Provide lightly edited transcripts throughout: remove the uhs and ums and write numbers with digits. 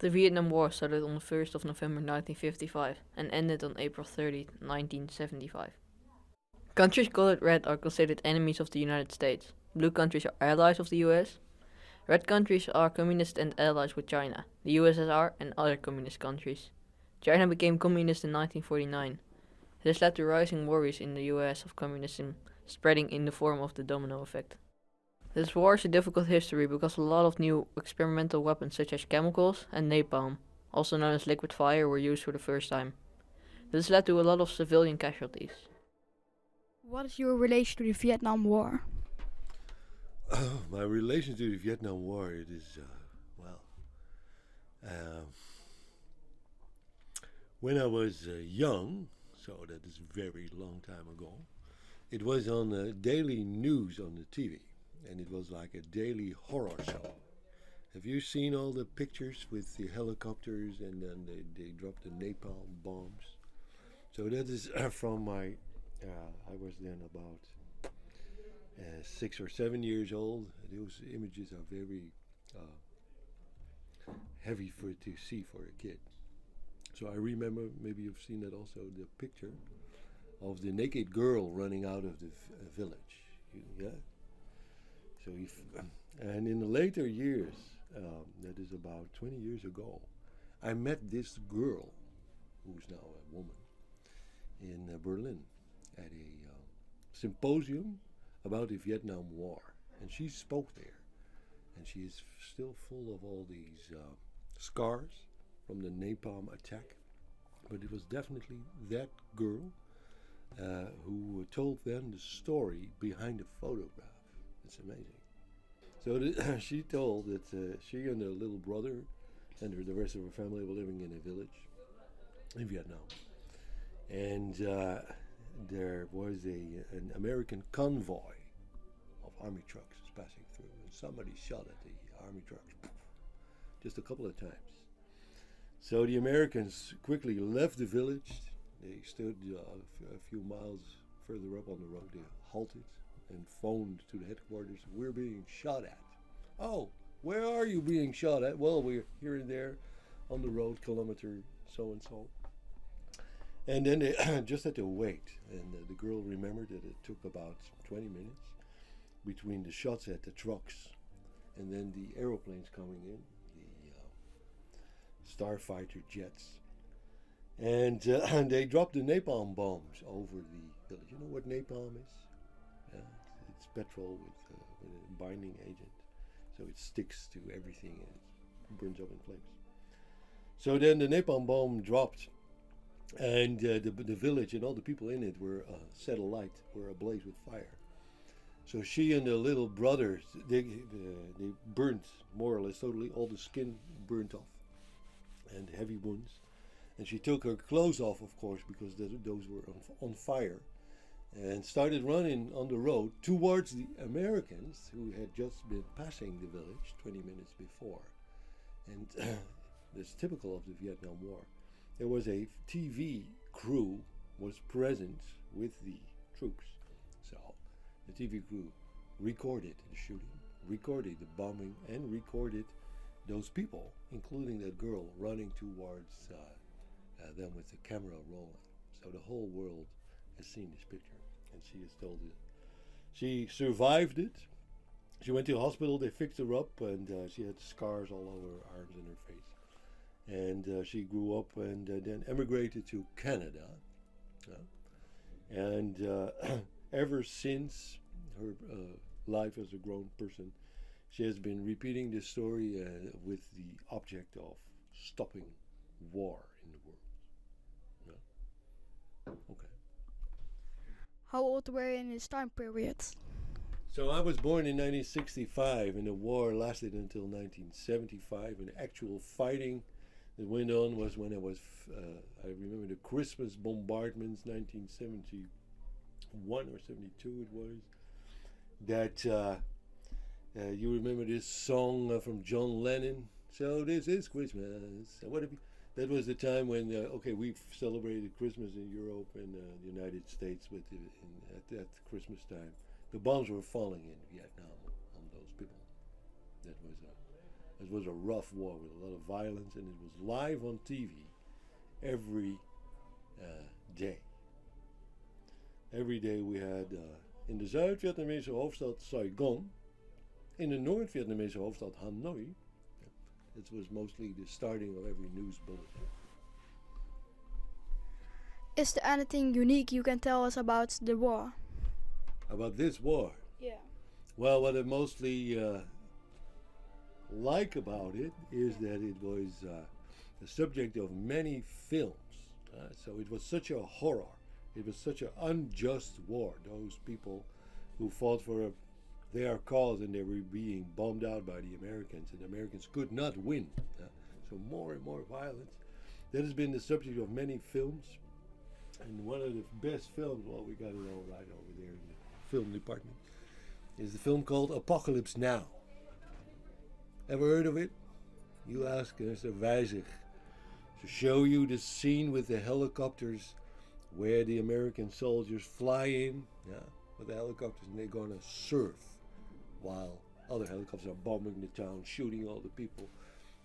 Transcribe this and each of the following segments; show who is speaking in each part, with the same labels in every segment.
Speaker 1: The Vietnam War started on the 1st of November 1955 and ended on April 30, 1975. Countries colored red are considered enemies of the United States. Blue countries are allies of the US. Red countries are communist and allies with China, the USSR, and other communist countries. China became communist in 1949. This led to rising worries in the US of communism spreading in the form of the domino effect. This war is a difficult history because a lot of new experimental weapons such as chemicals and napalm, also known as liquid fire, were used for the first time. This led to a lot of civilian casualties.
Speaker 2: What is your relation to the Vietnam War?
Speaker 3: My relation to the Vietnam War, it is, uh, when I was young, so that is a very long time ago, it was on daily news on the TV, and it was like a daily horror show. Have you seen all the pictures with the helicopters and then they drop the napalm bombs? So that is from my, I was then about 6 or 7 years old. Those images are very heavy to see for a kid. So I remember, maybe you've seen that also, the picture of the naked girl running out of the village. Yeah. So and in the later years, that is about 20 years ago, I met this girl, who's now a woman, in Berlin at a symposium about the Vietnam War. And she spoke there. And she is still full of all these scars from the napalm attack. But it was definitely that girl who told them the story behind the photograph. It's amazing. So she told that she and her little brother and the rest of her family were living in a village in Vietnam. And there was an American convoy of army trucks passing through, and somebody shot at the army trucks just a couple of times. So the Americans quickly left the village. They stood a few miles further up on the road. They halted and phoned to the headquarters. We're being shot at. Oh, where are you being shot at? Well, we're here and there on the road, kilometer so and so. And then they just had to wait. And the girl remembered that it took about 20 minutes between the shots at the trucks and then the aeroplanes coming in, the starfighter jets. And they dropped the napalm bombs over the village. You know what napalm is? It's petrol with a binding agent. So it sticks to everything and it burns up in flames. So then the napalm bomb dropped, and the village and all the people in it were set alight, were ablaze with fire. So she and the little brothers, they burnt more or less totally, all the skin burnt off, and heavy wounds. And she took her clothes off, of course, because those were on fire, and started running on the road towards the Americans who had just been passing the village 20 minutes before. And that's typical of the Vietnam War. There was a TV crew was present with the troops. So the TV crew recorded the shooting, recorded the bombing, and recorded those people, including that girl running towards them with the camera rolling. So the whole world has seen this picture, and she has told it. She survived it. She went to the hospital. They fixed her up, and she had scars all over her arms and her face. And she grew up and then emigrated to Canada. And ever since her life as a grown person, she has been repeating this story with the object of stopping war in the world. Okay.
Speaker 2: How old were you in this time period?
Speaker 3: So I was born in 1965, and the war lasted until 1975. And actual fighting that went on was when I was, I remember the Christmas bombardments, 1971 or 72 it was. That you remember this song from John Lennon? So this is Christmas. That was the time when we've celebrated Christmas in Europe and the United States at that Christmas time. The bombs were falling in Vietnam on those people. That was a It was a rough war with a lot of violence, and it was live on TV every day. Every day we had in de Zuid-Vietnamese hoofdstad Saigon, in de Noord-Vietnamese hoofdstad Hanoi. It was mostly the starting of every news bulletin.
Speaker 2: Is there anything unique you can tell us about the war?
Speaker 3: About this war?
Speaker 2: Yeah.
Speaker 3: Well, what I mostly like about it is that it was the subject of many films. So it was such a horror. It was such an unjust war. Those people who fought for their cause, and they were being bombed out by the Americans, and the Americans could not win. So more and more violence. That has been the subject of many films. And one of the best films, well, we got it all right over there in the film department, is the film called Apocalypse Now. Ever heard of it? You ask Mr. Wijzig to show you the scene with the helicopters where the American soldiers fly in with the helicopters, and they're going to surf while other helicopters are bombing the town, shooting all the people.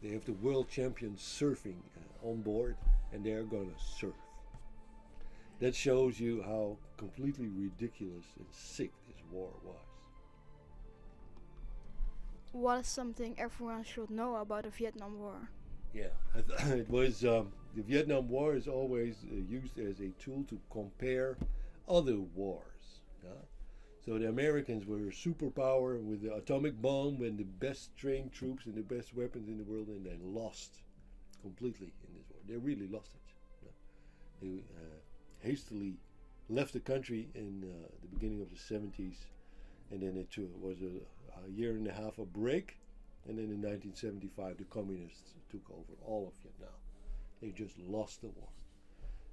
Speaker 3: They have the world champions surfing on board, and they're going to surf. That shows you how completely ridiculous and sick this war was.
Speaker 2: What is something everyone should know about the Vietnam War?
Speaker 3: Yeah, it was the Vietnam War is always used as a tool to compare other wars. So the Americans were a superpower with the atomic bomb and the best trained troops and the best weapons in the world, and they lost completely in this war. They really lost it. They hastily left the country in the beginning of the 70s, and then it was a year and a half of break, and then in 1975 the communists took over all of Vietnam. They just lost the war,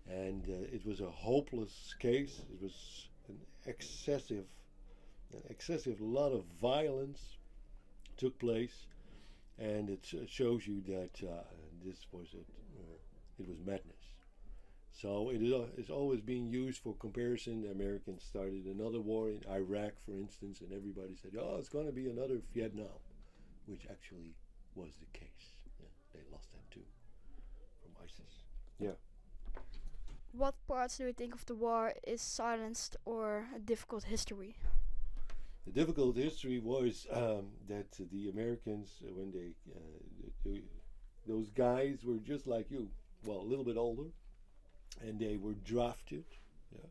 Speaker 3: and it was a hopeless case. It was an excessive lot of violence took place, and it shows you that this was it was madness. So it is always being used for comparison. The Americans started another war in Iraq, for instance, and everybody said, "Oh, it's going to be another Vietnam," which actually was the case. Yeah, they lost that too from ISIS. Yeah.
Speaker 2: What parts do you think of the war is silenced or a difficult history?
Speaker 3: The difficult history was that the Americans, when those guys were just like you, well, a little bit older, and they were drafted. Yeah.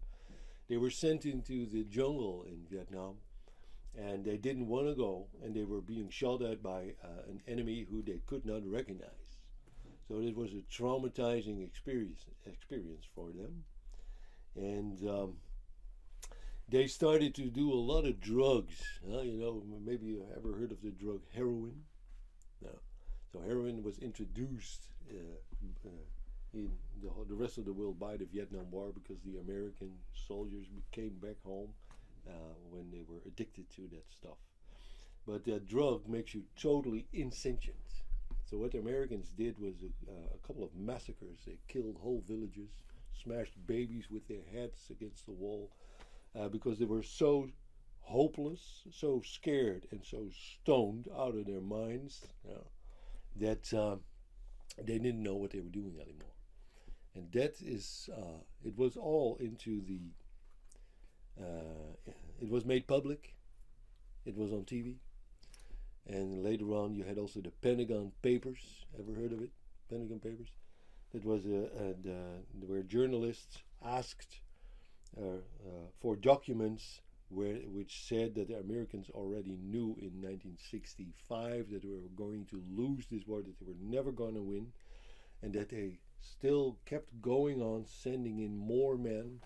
Speaker 3: They were sent into the jungle in Vietnam, and they didn't want to go, and they were being shot at by an enemy who they could not recognize. So it was a traumatizing experience for them, and they started to do a lot of drugs. Maybe you ever heard of the drug heroin? No. So heroin was introduced in the rest of the world by the Vietnam War, because the American soldiers came back home when they were addicted to that stuff. But that drug makes you totally insentient. So what the Americans did was a couple of massacres. They killed whole villages, smashed babies with their heads against the wall, because they were so hopeless, so scared, and so stoned out of their minds that they didn't know what they were doing anymore. And that is, it was all into the, it was made public, it was on TV, and later on you had also the Pentagon Papers. Ever heard of it? Pentagon Papers? That was where journalists asked for documents which said that the Americans already knew in 1965 that they were going to lose this war, that they were never going to win, and that they still kept going on sending in more men.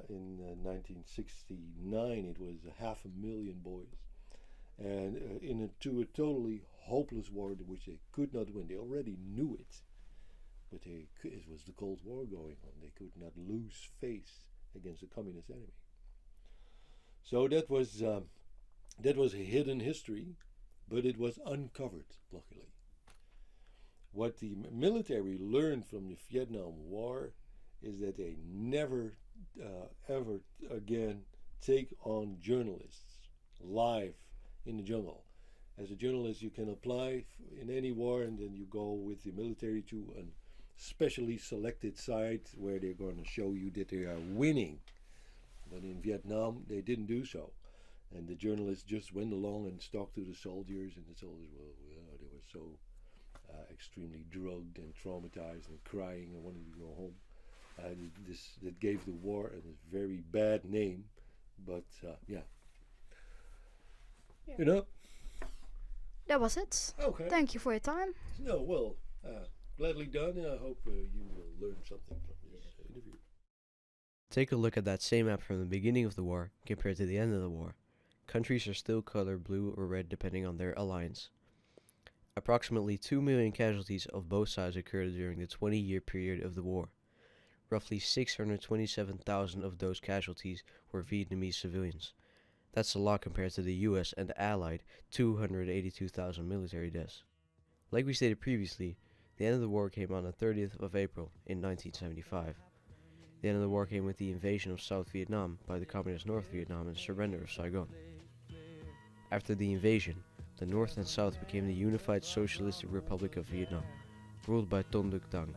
Speaker 3: In 1969 it was 500,000 boys, and into a totally hopeless war which they could not win. They already knew it, but it was the Cold War going on. They could not lose face against the communist enemy. So that was a hidden history, but it was uncovered, luckily. What the military learned from the Vietnam War is that they never ever again take on journalists live in the jungle. as a journalist, you can apply in any war, and then you go with the military to a specially selected site where they're going to show you that they are winning. But in Vietnam, they didn't do so. And the journalists just went along and talked to the soldiers, and the soldiers, they were so extremely drugged and traumatized and crying and wanted to go home. That gave the war a very bad name, but yeah. You know?
Speaker 2: That was it.
Speaker 3: Okay.
Speaker 2: Thank you for your time.
Speaker 3: No, well, gladly done, and I hope you will learn something from this interview.
Speaker 4: Take a look at that same map from the beginning of the war compared to the end of the war. Countries are still colored blue or red depending on their alliance. Approximately 2 million casualties of both sides occurred during the 20-year period of the war. Roughly 627,000 of those casualties were Vietnamese civilians. That's a lot compared to the US and the Allied 282,000 military deaths. Like we stated previously, the end of the war came on the 30th of April in 1975. The end of the war came with the invasion of South Vietnam by the Communist North Vietnam and the surrender of Saigon. After the invasion, the North and South became the Unified Socialistic Republic of Vietnam, ruled by Ton Duc Dang.